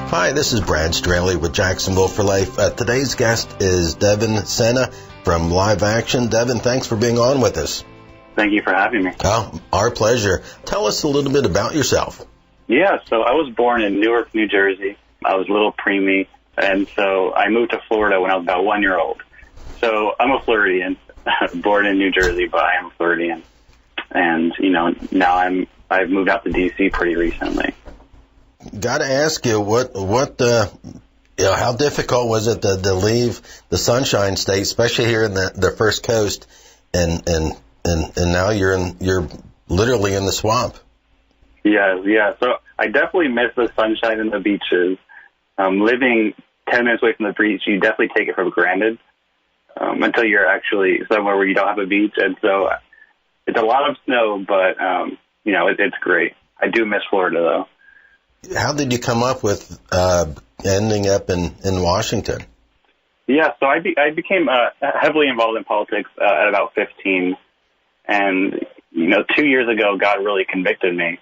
Hi, this is Brad Straley with Jacksonville For Life. Today's guest is Devin Sena from Live Actionn. Devin, thanks for being on with us. Thank you for having me. Oh, our pleasure. Tell us a little bit about yourself. Yeah, so I was born in Newark, New Jersey. I was a little preemie, and so I moved to Florida when I was about 1 year old. So I'm a Floridian, born in New Jersey, but I am a Floridian. And, now I've moved out to D.C. pretty recently. Got to ask you, how difficult was it to leave the Sunshine State, especially here in the First Coast, and now you're literally in the swamp? Yeah. So I definitely miss the sunshine and the beaches. Living 10 minutes away from the beach, you definitely take it for granted until you're actually somewhere where you don't have a beach. And so it's a lot of snow, but, it's great. I do miss Florida, though. How did you come up with ending up in Washington? Yeah, so I became heavily involved in politics at about 15. And, 2 years ago, God really convicted me.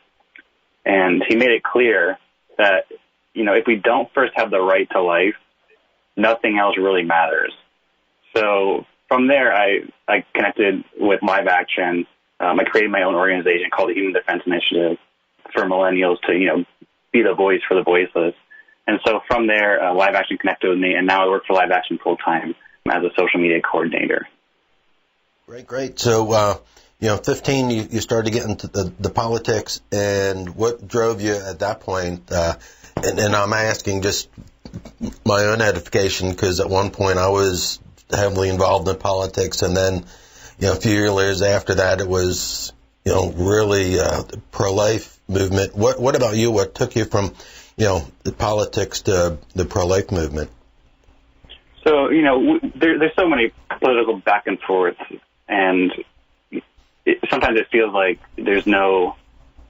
And he made it clear that, if we don't first have the right to life, nothing else really matters. So from there, I connected with Live Actionn. I created my own organization called the Human Defense Initiative for millennials to, be the voice for the voiceless. And so from there, Live Actionn connected with me, and now I work for Live Actionn full-time as a social media coordinator. Great. So, 15, you started to get into the politics, and what drove you at that point? And I'm asking just my own edification, because at one point I was heavily involved in politics, and then, a few years after that, it was, really the pro-life movement. What about you? What took you from, the politics to the pro-life movement? So, there's so many political back and forth, and sometimes it feels like there's no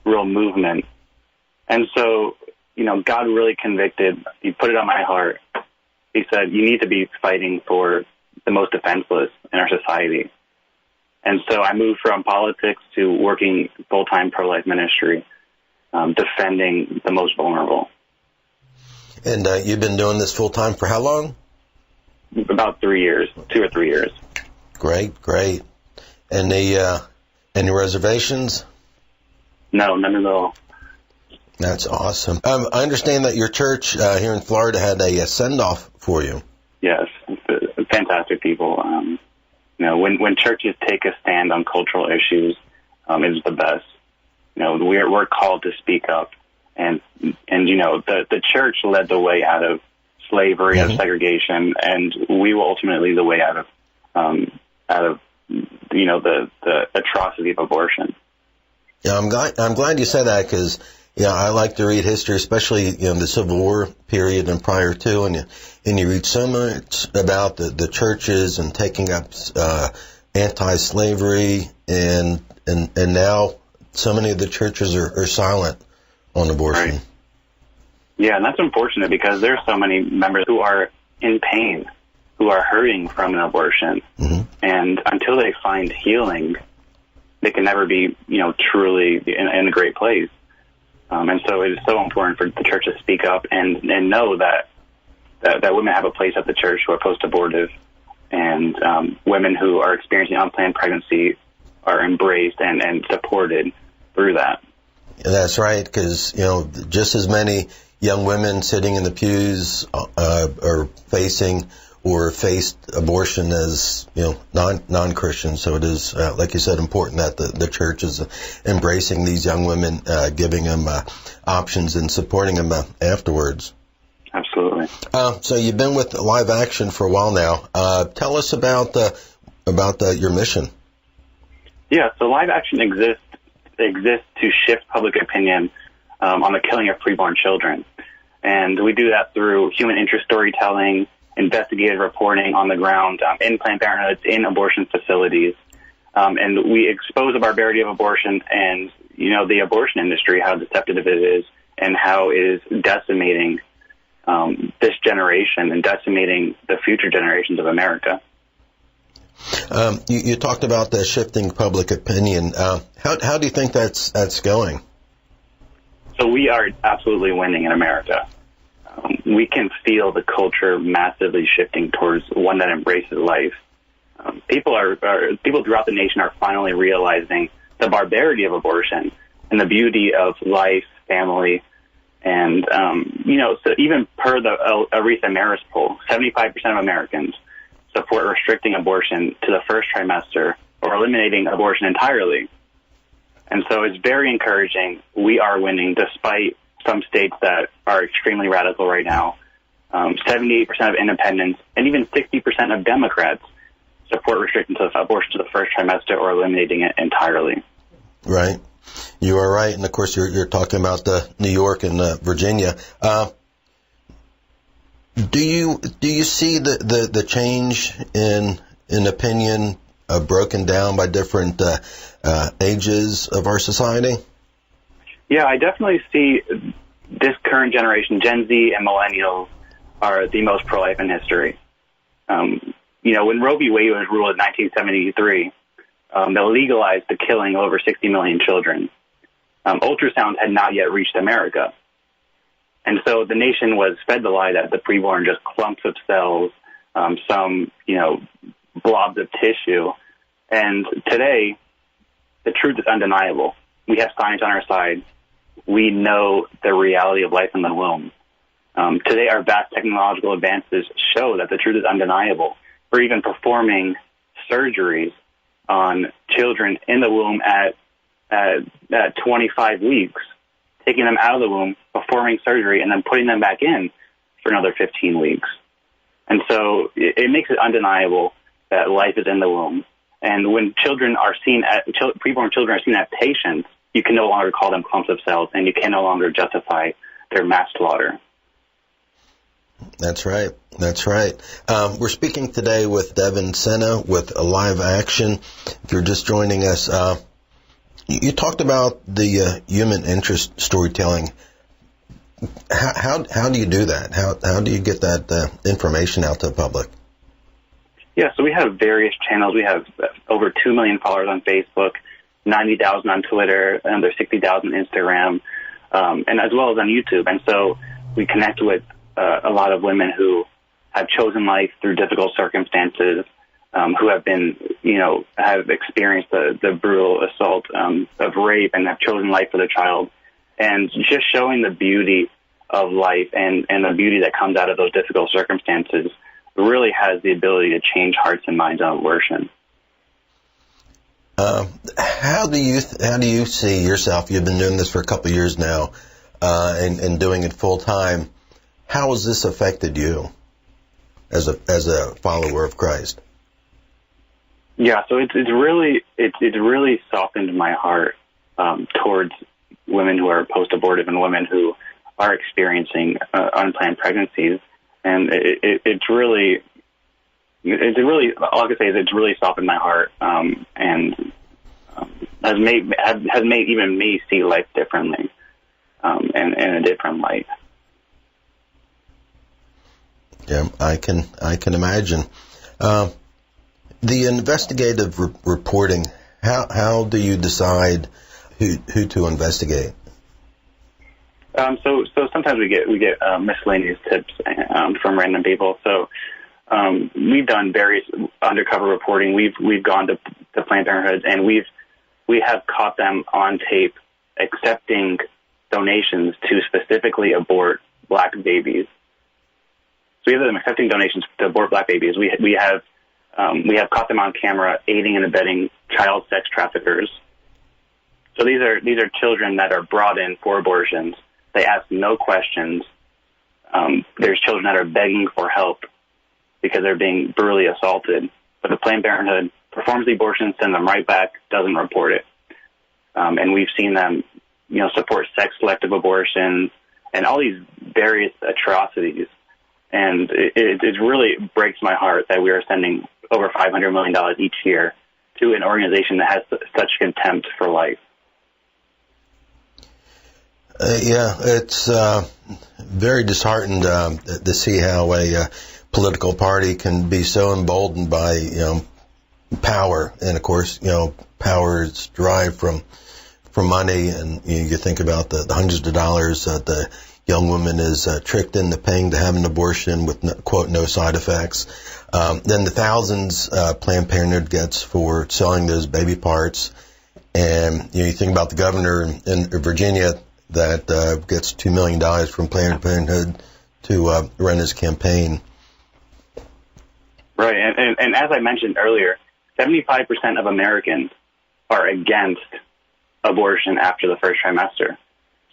real movement. And so, God really convicted. He put it on my heart. He said, you need to be fighting for the most defenseless in our society. And so I moved from politics to working full-time pro-life ministry, defending the most vulnerable. And you've been doing this full-time for how long? About 3 years, 2 or 3 years. Great. Any reservations? No, none at all. That's awesome. I understand that your church here in Florida had a send-off for you. Yes, fantastic people. When churches take a stand on cultural issues, it's the best. We're called to speak up, and the church led the way out of slavery, out of segregation, and we will ultimately lead the way out of the atrocity of abortion. Yeah, I'm glad you said that, because I like to read history, especially the Civil War period and prior to, and you read so much about the churches and taking up anti-slavery, and now so many of the churches are silent on abortion. Right. Yeah, and that's unfortunate, because there's so many members who are in pain, who are hurting from an abortion, and until they find healing, they can never be, truly in a great place. And so it is so important for the church to speak up and know that women have a place at the church who are post-abortive, and women who are experiencing unplanned pregnancy are embraced and supported through that. That's right, because, just as many young women sitting in the pews are facing or faced abortion as, non-Christians. So it is, like you said, important that the church is embracing these young women, giving them options and supporting them afterwards. Absolutely. So you've been with Live Actionn for a while now. Tell us about your mission. Yeah, so Live Actionn exists to shift public opinion on the killing of preborn children. And we do that through human interest storytelling, investigative reporting on the ground, in Planned Parenthoods, in abortion facilities. And we expose the barbarity of abortion and, the abortion industry, how deceptive it is, and how it is decimating this generation and decimating the future generations of America. You talked about the shifting public opinion. How do you think that's going? So we are absolutely winning in America. we can feel the culture massively shifting towards one that embraces life. People throughout the nation are finally realizing the barbarity of abortion and the beauty of life, family, and so even per the Aretha Maris poll, 75% of Americans support restricting abortion to the first trimester or eliminating abortion entirely. And so it's very encouraging. We are winning despite some states that are extremely radical right now. 78% of independents and even 60% of Democrats support restricting abortion to the first trimester or eliminating it entirely. Right. You are right. And, of course, you're talking about New York and Virginia. Do you see the change in opinion broken down by different ages of our society? Yeah, I definitely see this current generation, Gen Z and millennials, are the most pro-life in history. When Roe v. Wade was ruled in 1973, they legalized the killing of over 60 million children. Ultrasound had not yet reached America. And so the nation was fed the lie that the preborn just clumps of cells, some blobs of tissue. And today, the truth is undeniable. We have science on our side. We know the reality of life in the womb. Today, our vast technological advances show that the truth is undeniable. We're even performing surgeries on children in the womb at 25 weeks, taking them out of the womb, performing surgery, and then putting them back in for another 15 weeks. And so it makes it undeniable that life is in the womb. And when preborn children are seen as patients, you can no longer call them clumps of cells, and you can no longer justify their mass slaughter. That's right. That's right. We're speaking today with Devin Sena with Live Actionn. If you're just joining us, you talked about the human interest storytelling. How do you do that? How do you get that information out to the public? Yeah, so we have various channels. We have over 2 million followers on Facebook, 90,000 on Twitter, and there's 60,000 on Instagram, and as well as on YouTube. And so we connect with a lot of women who have chosen life through difficult circumstances, who have been, have experienced the brutal assault of rape and have chosen life for their child. And just showing the beauty of life and the beauty that comes out of those difficult circumstances really has the ability to change hearts and minds on abortion. How do you see yourself? You've been doing this for a couple of years now, and doing it full time. How has this affected you as a follower of Christ? Yeah, so it's really softened my heart towards women who are post-abortive and women who are experiencing unplanned pregnancies, and it's really all I can say is it's really softened my heart, and has made even me see life differently, and in a different light. Yeah, I can imagine. The investigative reporting. How do you decide who to investigate? So sometimes we get miscellaneous tips from random people. So we've done various undercover reporting. We've gone to Planned Parenthoods, and we have caught them on tape accepting donations to specifically abort black babies. So we have them accepting donations to abort black babies. We have caught them on camera aiding and abetting child sex traffickers. So these are children that are brought in for abortions. They ask no questions. There's children that are begging for help because they're being brutally assaulted. But the Planned Parenthood performs the abortion, sends them right back, doesn't report it. And we've seen them, support sex-selective abortions and all these various atrocities. And it really breaks my heart that we are sending over $500 million each year to an organization that has such contempt for life. It's very disheartened to see how a political party can be so emboldened by power, and of course power is derived from money, and you think about the hundreds of dollars that the young woman is tricked into paying to have an abortion with, quote, no side effects. Then the thousands Planned Parenthood gets for selling those baby parts. And you think about the governor in Virginia that gets $2 million from Planned Parenthood to run his campaign. Right, and as I mentioned earlier, 75% of Americans are against abortion after the first trimester.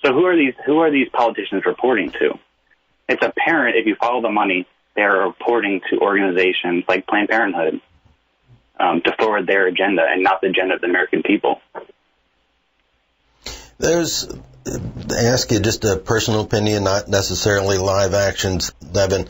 So who are these politicians reporting to? It's apparent if you follow the money, they are reporting to organizations like Planned Parenthood to forward their agenda and not the agenda of the American people. I ask you just a personal opinion, not necessarily live actions, Devin.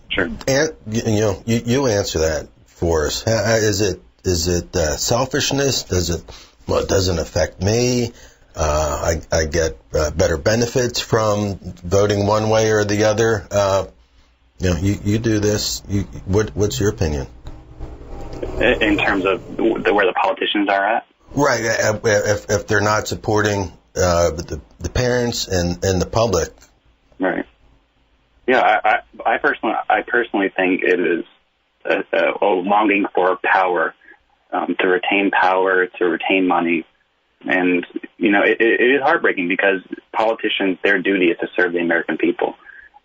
Sure. And, you answer that for us. Is it selfishness? Doesn't affect me? I get better benefits from voting one way or the other. You do this. What's your opinion? In terms of where the politicians are at? Right. If they're not supporting the parents and the public. Right. Yeah, I personally think it is a longing for power, to retain power, to retain money. And, it is heartbreaking because politicians, their duty is to serve the American people.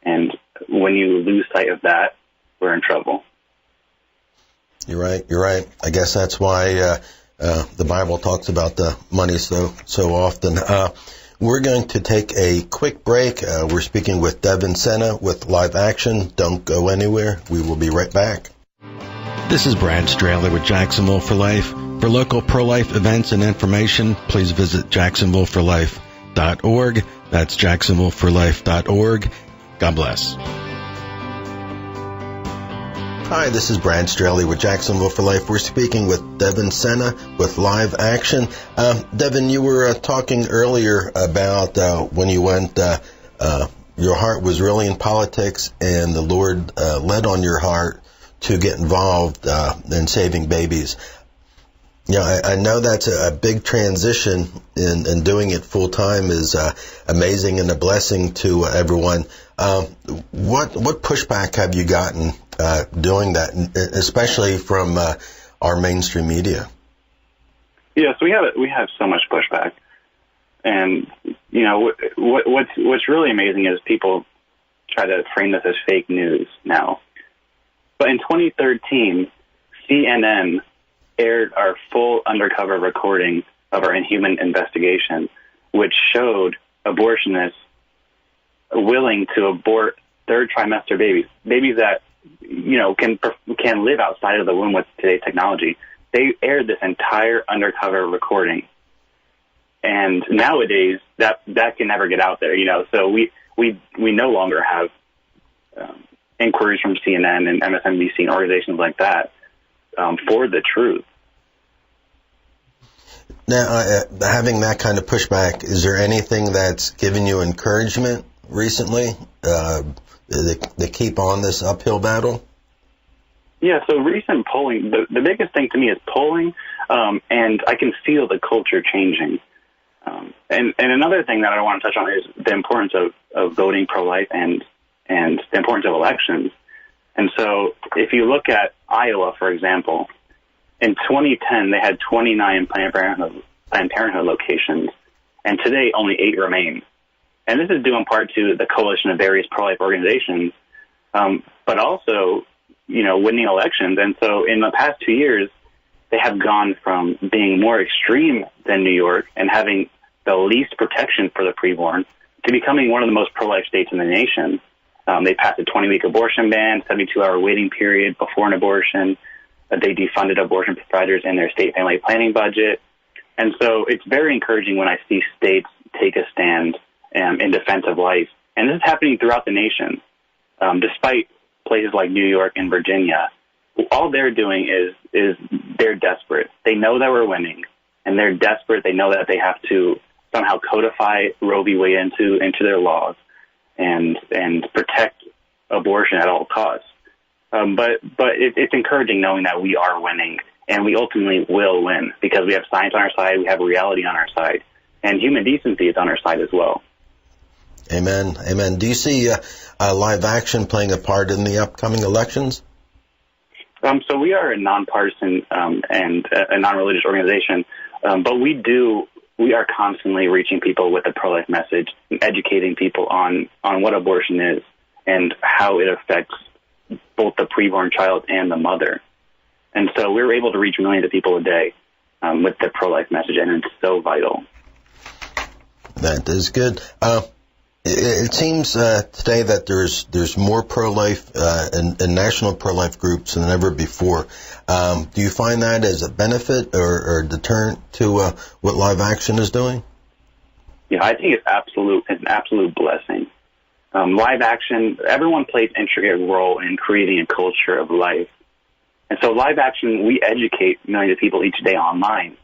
And when you lose sight of that, we're in trouble. You're right. I guess that's why the Bible talks about the money so often. We're going to take a quick break. We're speaking with Devin Sena with Live Actionn. Don't go anywhere. We will be right back. This is Brad Straley with Jacksonville For Life. For local pro-life events and information, please visit jacksonvilleforlife.org. That's jacksonvilleforlife.org. God bless. Hi, this is Brad Straley with Jacksonville For Life. We're speaking with Devin Sena with Live Actionn. Devin, you were talking earlier about when you went, your heart was really in politics and the Lord led on your heart to get involved in saving babies. I know that's a big transition, and doing it full time is amazing and a blessing to everyone. What pushback have you gotten doing that, especially from our mainstream media? Yes, we have so much pushback, and what's really amazing is people try to frame this as fake news now. But in 2013, CNN aired our full undercover recording of our Inhuman investigation, which showed abortionists willing to abort third trimester babies that can live outside of the womb with today's technology. They aired this entire undercover recording, and nowadays that can never get out there. So we no longer have inquiries from CNN and MSNBC and organizations like that for the truth. Now, having that kind of pushback, is there anything that's given you encouragement recently to keep on this uphill battle? Yeah, so recent polling, the biggest thing to me is polling, and I can feel the culture changing. And another thing that I want to touch on is the importance of voting pro-life and the importance of elections. And so if you look at Iowa, for example, in 2010, they had 29 Planned Parenthood locations, and today only 8 remain. And this is due in part to the coalition of various pro-life organizations, but also, winning elections. And so in the past 2 years, they have gone from being more extreme than New York and having the least protection for the preborn to becoming one of the most pro-life states in the nation. They passed a 20-week abortion ban, 72-hour waiting period before an abortion. They defunded abortion providers in their state family planning budget. And so it's very encouraging when I see states take a stand in defense of life. And this is happening throughout the nation. Despite places like New York and Virginia, all they're doing is they're desperate. They know that we're winning, and they're desperate. They know that they have to somehow codify Roe v. Wade into their laws and protect abortion at all costs. But it's encouraging knowing that we are winning, and we ultimately will win because we have science on our side, we have reality on our side, and human decency is on our side as well. Amen. Amen. Do you see Live Action playing a part in the upcoming elections? So we are a nonpartisan and a non-religious organization, but we are constantly reaching people with a pro-life message and educating people on what abortion is and how it affects both the preborn child and the mother. And so we're able to reach millions of people a day with the pro-life message, and it's so vital. That is good. It seems today that there's more pro-life and national pro-life groups than ever before. Do you find that as a benefit or a deterrent to what Live Action is doing? Yeah, I think it's an absolute blessing. Live Action, everyone plays an intricate role in creating a culture of life. And so Live Action, we educate millions of people each day online.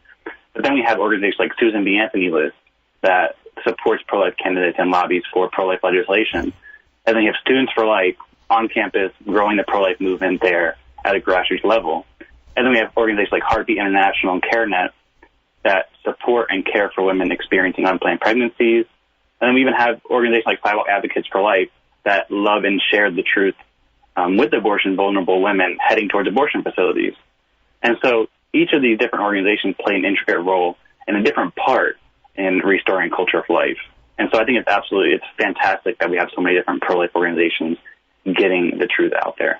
But then we have organizations like Susan B. Anthony List that supports pro-life candidates and lobbies for pro-life legislation. And then you have Students for Life on campus growing the pro-life movement there at a grassroots level. And then we have organizations like Heartbeat International and CareNet that support and care for women experiencing unplanned pregnancies. And then we even have organizations like Sidewalk Advocates for Life that love and share the truth with abortion vulnerable women heading towards abortion facilities. And so each of these different organizations play an intricate role and a different part in restoring culture of life. And so I think it's fantastic that we have so many different pro-life organizations getting the truth out there.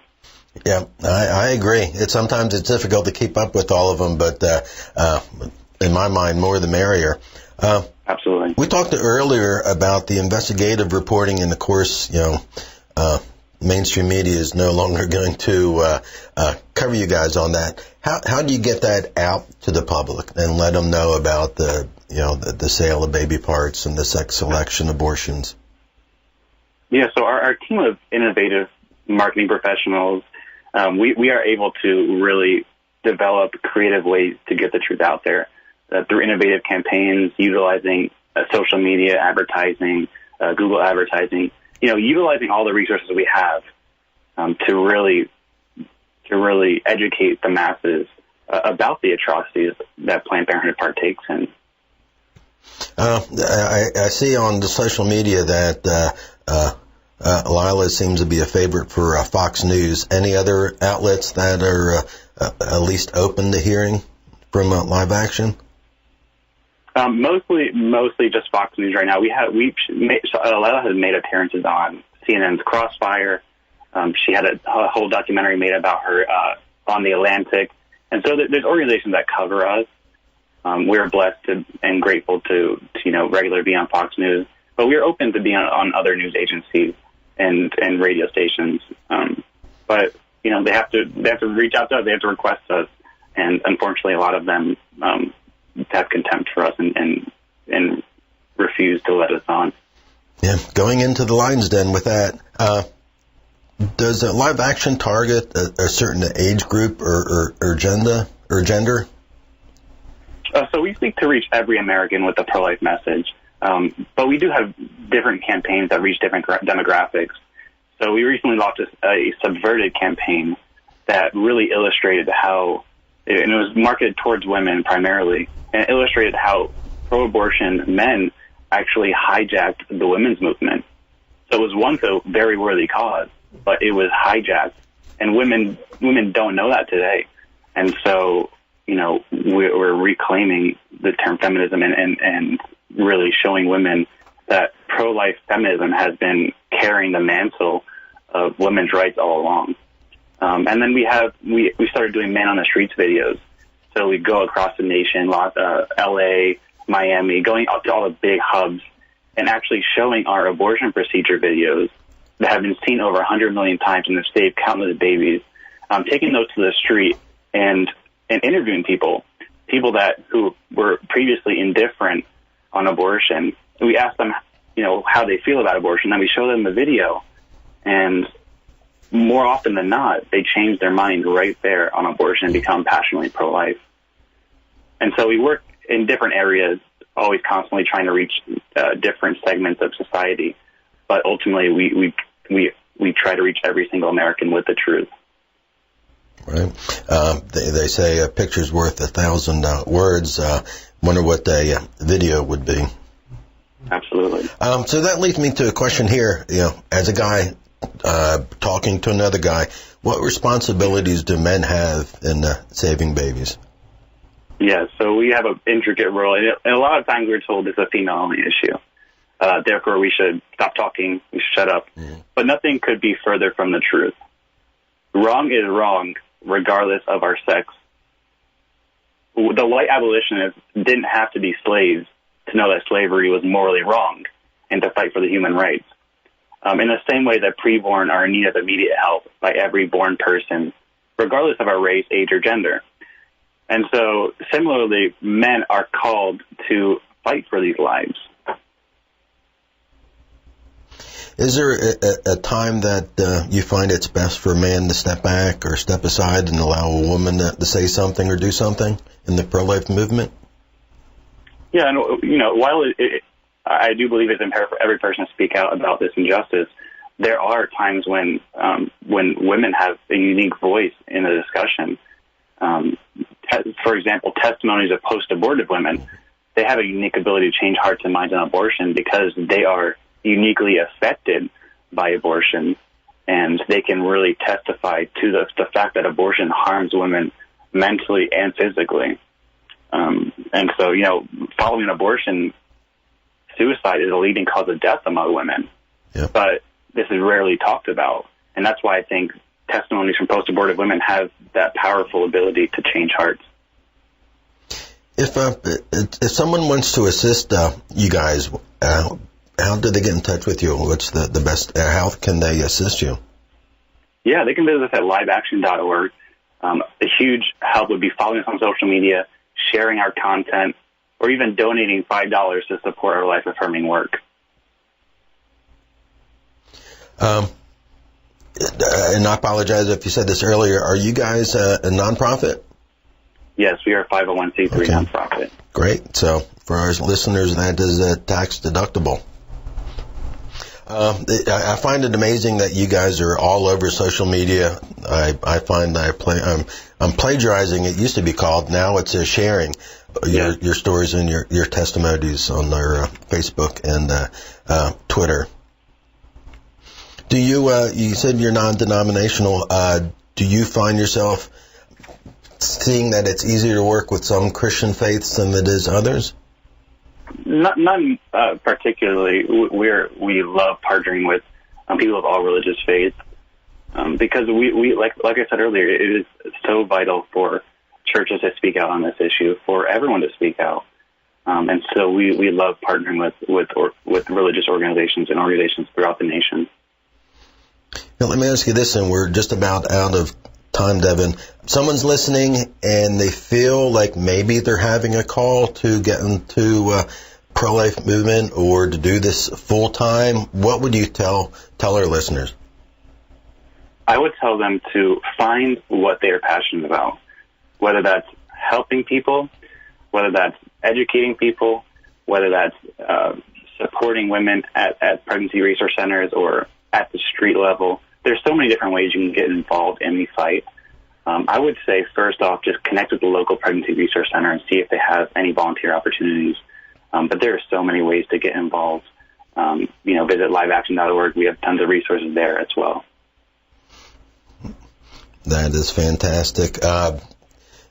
Yeah, I agree. Sometimes it's difficult to keep up with all of them, but in my mind, more the merrier. Absolutely. We talked earlier about the investigative reporting, and of course, mainstream media is no longer going to cover you guys on that. How do you get that out to the public and let them know about the sale of baby parts and the sex selection abortions? Yeah, so our team of innovative marketing professionals, we are able to really develop creative ways to get the truth out there through innovative campaigns, utilizing social media advertising, Google advertising, utilizing all the resources we have to really educate the masses about the atrocities that Planned Parenthood partakes in. I see on the social media that Lila seems to be a favorite for Fox News. Any other outlets that are at least open to hearing from Live Action? Mostly just Fox News right now. Lila has made appearances on CNN's Crossfire. She had a whole documentary made about her on The Atlantic. And so there's organizations that cover us. We're blessed and grateful to regularly be on Fox News, but we're open to being on other news agencies and radio stations. But they have to reach out to us. They have to request us, and unfortunately, a lot of them have contempt for us and refuse to let us on. Yeah, going into the lion's den with that. Does Live Action target a certain age group or gender? So we seek to reach every American with a pro-life message, but we do have different campaigns that reach different demographics. So we recently launched a subverted campaign that really illustrated how, and it was marketed towards women primarily, and it illustrated how pro-abortion men actually hijacked the women's movement. So it was once a very worthy cause, but it was hijacked, and women don't know that today. And so, we're reclaiming the term feminism and really showing women that pro-life feminism has been carrying the mantle of women's rights all along. And then we started doing man on the streets videos. So we go across the nation, LA, Miami, going out to all the big hubs and actually showing our abortion procedure videos that have been seen over 100 million times and have saved countless babies, taking those to the street and interviewing people who were previously indifferent on abortion. And we ask them, how they feel about abortion. Then we show them the video, and more often than not, they change their mind right there on abortion and become passionately pro-life. And so we work in different areas, always constantly trying to reach different segments of society. But ultimately, we try to reach every single American with the truth. Right. They say a picture's worth 1,000 words. Wonder what a video would be. Absolutely. So that leads me to a question here. As a guy talking to another guy, what responsibilities do men have in saving babies? Yeah, so we have an intricate role, and a lot of times we're told it's a female-only issue. Therefore, we should stop talking, we should shut up. Mm-hmm. But nothing could be further from the truth. Wrong is wrong, regardless of our sex. The white abolitionists didn't have to be slaves to know that slavery was morally wrong and to fight for the human rights. In the same way that preborn are in need of immediate help by every born person, regardless of our race, age, or gender. And so, similarly, men are called to fight for these lives. Is there a time that you find it's best for a man to step back or step aside and allow a woman to say something or do something in the pro-life movement? Yeah, and while I do believe it's imperative for every person to speak out about this injustice, there are times when women have a unique voice in the discussion. For example, testimonies of post-abortive women, they have a unique ability to change hearts and minds on abortion because they are uniquely affected by abortion, and they can really testify to the fact that abortion harms women mentally and physically. And so, following an abortion, suicide is a leading cause of death among women. Yep. But this is rarely talked about, and that's why I think testimonies from post-abortive women have that powerful ability to change hearts. If someone wants to assist you guys, how do they get in touch with you? What's the best? How can they assist you? Yeah, they can visit us at liveaction.org. A huge help would be following us on social media, sharing our content, or even donating $5 to support our life-affirming work. And I apologize if you said this earlier. Are you guys a nonprofit? Yes, we are a 501c3 nonprofit. Great. So for our listeners, that is tax deductible. I find it amazing that you guys are all over social media. I find I'm plagiarizing. It used to be called. Now it's sharing your stories and your testimonies on our Facebook and Twitter. Do you said you're non-denominational. Do you find yourself seeing that it's easier to work with some Christian faiths than it is others? None particularly. We love partnering with people of all religious faiths because we like I said earlier, it is so vital for churches to speak out on this issue, for everyone to speak out, and so we love partnering with religious organizations and organizations throughout the nation. Now, let me ask you this, and we're just about out of time, Devin. Someone's listening and they feel like maybe they're having a call to get into pro-life movement or to do this full time. What would you tell our listeners? I would tell them to find what they are passionate about, whether that's helping people, whether that's educating people, whether that's supporting women at pregnancy resource centers or at the street level. There's so many different ways you can get involved in the fight. I would say, first off, just connect with the local pregnancy resource center and see if they have any volunteer opportunities. But there are so many ways to get involved. Visit liveaction.org. We have tons of resources there as well. That is fantastic.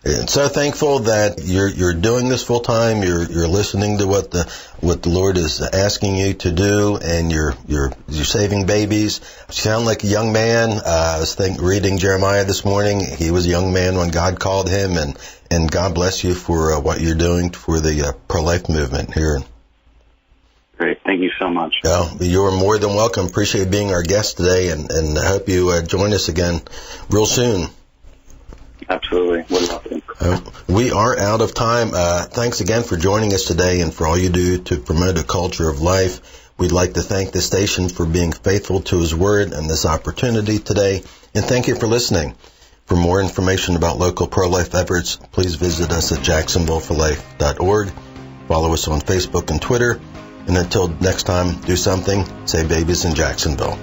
And so thankful that you're doing this full time. You're listening to what the Lord is asking you to do, and you're saving babies. You sound like a young man. I was reading Jeremiah this morning. He was a young man when God called him, and God bless you for what you're doing for the pro-life movement here. Great. Thank you so much. You're more than welcome. Appreciate being our guest today, and I hope you join us again real soon. Absolutely. Would love to. We are out of time. Thanks again for joining us today and for all you do to promote a culture of life. We'd like to thank the station for being faithful to His Word and this opportunity today. And thank you for listening. For more information about local pro-life efforts, please visit us at JacksonvilleForLife.org. Follow us on Facebook and Twitter. And until next time, do something. Save babies in Jacksonville.